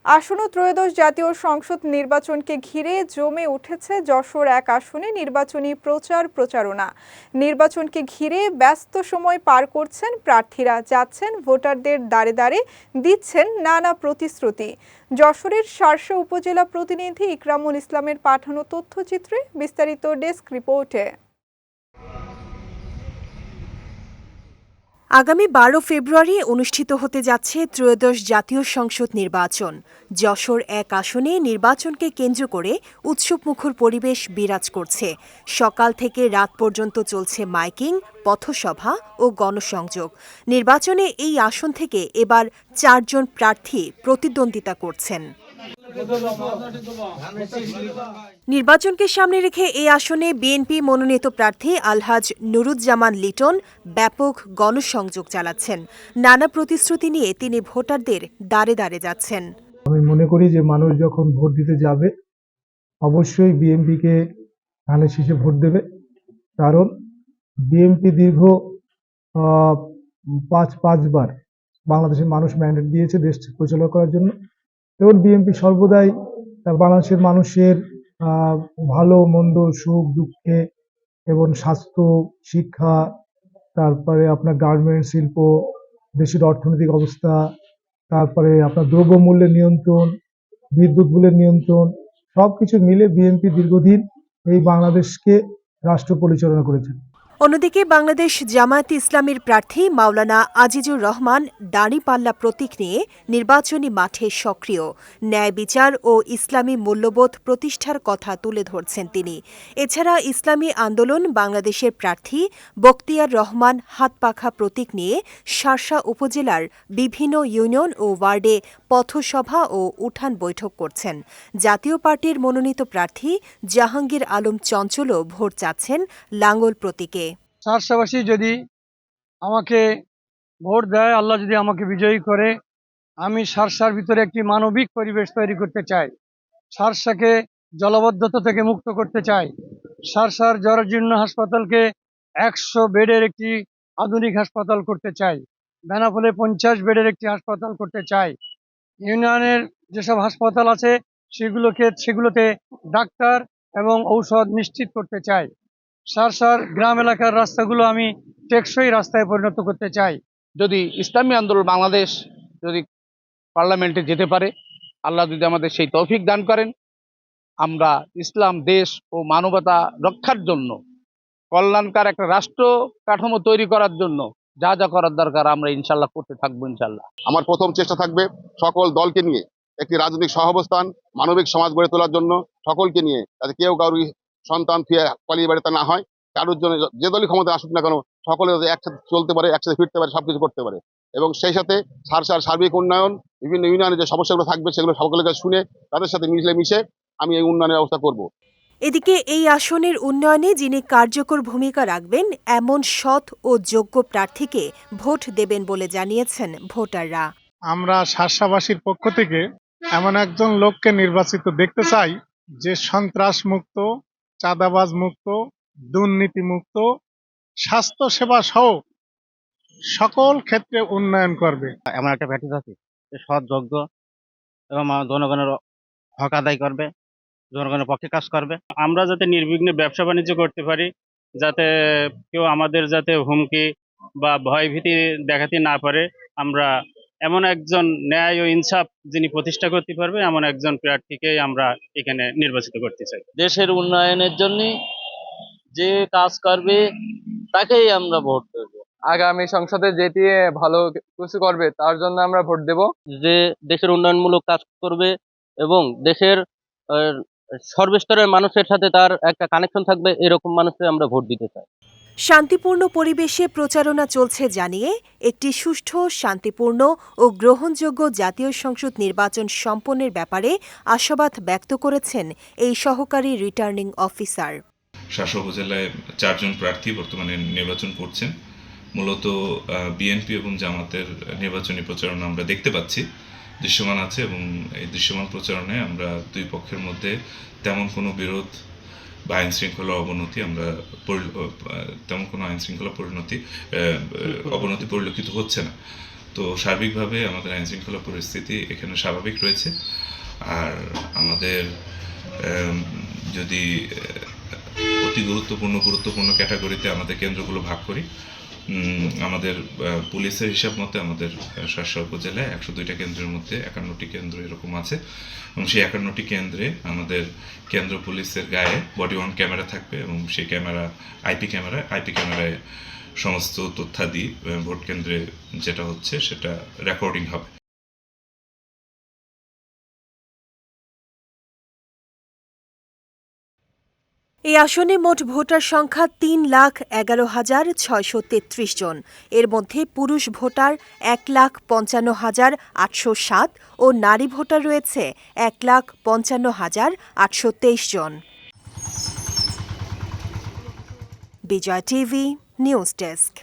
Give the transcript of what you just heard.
আসন্ন ত্রয়োদশ জাতীয় সংসদ নির্বাচনকে ঘিরে জমে উঠেছে যশোর এক আসনে নির্বাচনী প্রচারণা। নির্বাচনকে ঘিরে ব্যস্ত সময় পার করছেন প্রার্থীরা, যাচ্ছেন ভোটারদের দ্বারে দ্বারে, দিচ্ছেন নানা প্রতিশ্রুতি। যশোরের শার্শা উপজেলা প্রতিনিধি ইকরামুল ইসলামের পাঠানো তথ্যচিত্রে বিস্তারিত ডেস্ক রিপোর্টে। আগামী 12 ফেব্রুয়ারি অনুষ্ঠিত হতে যাচ্ছে ত্রয়োদশ জাতীয় সংসদ নির্বাচন। যশোর এক আসনে নির্বাচনকে কেন্দ্র করে উৎসবমুখর পরিবেশ বিরাজ করছে। সকাল থেকে রাত পর্যন্ত চলছে মাইকিং, পথসভা ও গণসংযোগ। নির্বাচনে এই আসন থেকে এবার 4 জন প্রার্থী প্রতিদ্বন্দ্বিতা করছেন। নির্বাচনকে সামনে রেখে এই আসনে বিএনপি মনোনীত প্রার্থী আলহাজ নুরুজ্জামান লিটন ব্যাপক গণসংযোগ চালাচ্ছেন। নানা প্রতিশ্রুতি নিয়ে তিনি ভোটারদের দ্বারে দ্বারে যাচ্ছেন। আমি মনে করি যে মানুষ যখন ভোট দিতে যাবে অবশ্যই বিএনপিকে ধানের শীষে ভোট দেবে, কারণ বিএনপি দীর্ঘ পাঁচবার বাংলাদেশের মানুষ ম্যান্ডেট দিয়েছে দেশ পরিচালনা করার জন্য, এবং বিএনপি সর্বদাই বাংলাদেশের মানুষের ভালো মন্দ, সুখ দুঃখে এবং স্বাস্থ্য, শিক্ষা, তারপরে আপনার গার্মেন্টস শিল্প, দেশের অর্থনৈতিক অবস্থা, তারপরে আপনার দ্রব্যমূল্যের নিয়ন্ত্রণ, বিদ্যুৎ মূল্যের নিয়ন্ত্রণ, সবকিছু মিলে বিএনপি দীর্ঘদিন এই বাংলাদেশকে রাষ্ট্র পরিচালনা করেছেন। অন্যদিকে বাংলাদেশ জামায়াতে ইসলামীর প্রার্থী মাওলানা আজিজুর রহমান দাঁড়িপাল্লা প্রতীক নিয়ে নির্বাচনী মাঠে সক্রিয়। ন্যায় বিচার ও ইসলামী মূল্যবোধ প্রতিষ্ঠার কথা তুলে ধরছেন তিনি। এছাড়া ইসলামী আন্দোলন বাংলাদেশের প্রার্থী বখতিয়ার রহমান হাতপাখা প্রতীক নিয়ে শার্শা উপজেলার বিভিন্ন ইউনিয়ন ও ওয়ার্ডে পথসভা ও উঠান বৈঠক করছেন। জাতীয় পার্টির মনোনীত প্রার্থী জাহাঙ্গীর আলম চঞ্চলও ভোট চাচ্ছেন লাঙ্গল প্রতীকে। শার্শাবাসী যদি আমাকে ভোট দেয়, আল্লাহ যদি আমাকে বিজয়ী করে, আমি শার্শার ভিতরে একটি মানবিক পরিবেশ তৈরি করতে চাই। শার্শাকে জলাবদ্ধতা থেকে মুক্ত করতে চাই। শার্শার জরাজীর্ণ হাসপাতালকে 100 বেডের একটি আধুনিক হাসপাতাল করতে চাই। বেনাপোলে 50 বেডের একটি হাসপাতাল করতে চাই। ইউনিয়নের যেসব হাসপাতাল আছে সেগুলোতে ডাক্তার এবং ঔষধ নিশ্চিত করতে চাই। শার্শার গ্রাম এলাকার রাস্তাগুলো আমি টেকসই রাস্তায় পরিণত করতে চাই। যদি ইসলামী আন্দোলন বাংলাদেশ যদি পার্লামেন্টে যেতে পারে, আল্লাহ যদি আমাদের সেই তৌফিক দান করেন, আমরা ইসলাম দেশ ও মানবতা রক্ষার জন্য, কল্যাণকার একটা রাষ্ট্র কাঠামো তৈরি করার জন্য যা যা করার দরকার আমরা ইনশাল্লাহ করতে থাকবো। ইনশাল্লাহ আমার প্রথম চেষ্টা থাকবে সকল দলকে নিয়ে একটি রাজনৈতিক সহাবস্থান, মানবিক সমাজ গড়ে তোলার জন্য সকলকে নিয়ে, যাতে কেউ কারোর সন্তান ফিরে পালিয়ে বাড়িতে না হয়। কারোর জন্য যে দলই ক্ষমতা আসুক না কেন, সকলে যাতে একসাথে চলতে পারে, একসাথে ফিরতে পারে, সবকিছু করতে পারে। এবং সেই সাথে শার্শার সার্বিক উন্নয়ন, বিভিন্ন ইউনিয়নে যে সমস্যাগুলো থাকবে সেগুলো সকলের কাছে শুনে তাদের সাথে মিশে আমি এই উন্নয়নের ব্যবস্থা করব। এদিকে এই আসনের উন্নয়নে যিনি কার্যকর ভূমিকা রাখবেন এমন সৎ ও যোগ্য প্রার্থীকে ভোট দেবেন বলে জানিয়েছেন ভোটাররা। আমরা শার্শাবাসীর পক্ষ থেকে এমন একজন লোককে নির্বাচিত দেখতে চাই যে সন্ত্রাস মুক্ত, চাঁদাবাজ মুক্ত, দুর্নীতি মুক্ত, স্বাস্থ্য সেবা সহ সকল ক্ষেত্রে উন্নয়ন করবে। এমন একটা প্রার্থী আছে যে সৎ, যোগ্য এবং জনগণের হক আদায় করবে, জনগণের পক্ষে কাজ করবে। আমরা যাতে নির্বিঘ্নে ব্যবসা বাণিজ্য করতে পারি, যাতে কেউ আমাদের যাতে হুমকি বা ভয়ভীতি দেখাতে না পারে, আমরা এমন একজন ন্যায় ও ইনসাফ যিনি প্রতিষ্ঠা করতে পারবে এমন একজন প্রার্থীকেই আমরা এখানে নির্বাচিত করতে চাই। দেশের উন্নয়নের জন্য যে কাজ করবে তাকেই আমরা ভোট দেব। আগামী সংসদে যেটি ভালো কিছু করবে তার জন্য আমরা ভোট দেব। যে দেশের উন্নয়নমূলক কাজ করবে এবং দেশের সর্বস্তরের মানুষের সাথে তার একটা কানেকশন থাকবে, এরকম মানুষকে আমরা ভোট দিতে চাই। শান্তিপূর্ণ পরিবেশে প্রচারণা চলছে জানিয়ে একটি সুষ্ঠু, শান্তিপূর্ণ ও গ্রহণযোগ্য জাতীয় সংসদ নির্বাচন সম্পন্নের ব্যাপারে আশাবাদ ব্যক্ত করেছেন এই সহকারী রিটার্নিং অফিসার। শার্শা উপজেলায় 4 জন প্রার্থী বর্তমানে নির্বাচন করছেন। মূলত বিএনপি এবং জামাতের নির্বাচনী প্রচারণা আমরা দেখতে পাচ্ছি দৃশ্যমান আছে, এবং এই দৃশ্যমান প্রচারণায় আমরা দুই পক্ষের মধ্যে তেমন কোনো বিরোধ বা আইন শৃঙ্খলা অবনতি অবনতি পরিলক্ষিত হচ্ছে না। তো সার্বিকভাবে আমাদের আইনশৃঙ্খলা পরিস্থিতি এখানে স্বাভাবিক রয়েছে। আর আমাদের যদি অতি গুরুত্বপূর্ণ ক্যাটাগরিতে আমাদের কেন্দ্রগুলো ভাগ করি, আমাদের পুলিশের হিসাব মতে আমাদের শার্শা উপজেলায় 102টা কেন্দ্রের মধ্যে 51টি কেন্দ্র এরকম আছে, এবং সেই 51টি কেন্দ্রে আমাদের কেন্দ্র পুলিশের গায়ে বডি ওয়ার্ন ক্যামেরা থাকবে, এবং সেই ক্যামেরা আইপি ক্যামেরায় সমস্ত তথ্যাদি ভোট কেন্দ্রে যেটা হচ্ছে সেটা রেকর্ডিং হবে। এই আসনে মোট ভোটার সংখ্যা 3,11,633 জন। এর মধ্যে পুরুষ ভোটার 1,55,807 ও নারী ভোটার রয়েছে 1,55,823 জন। বিজয় টিভি নিউজ ডেস্ক।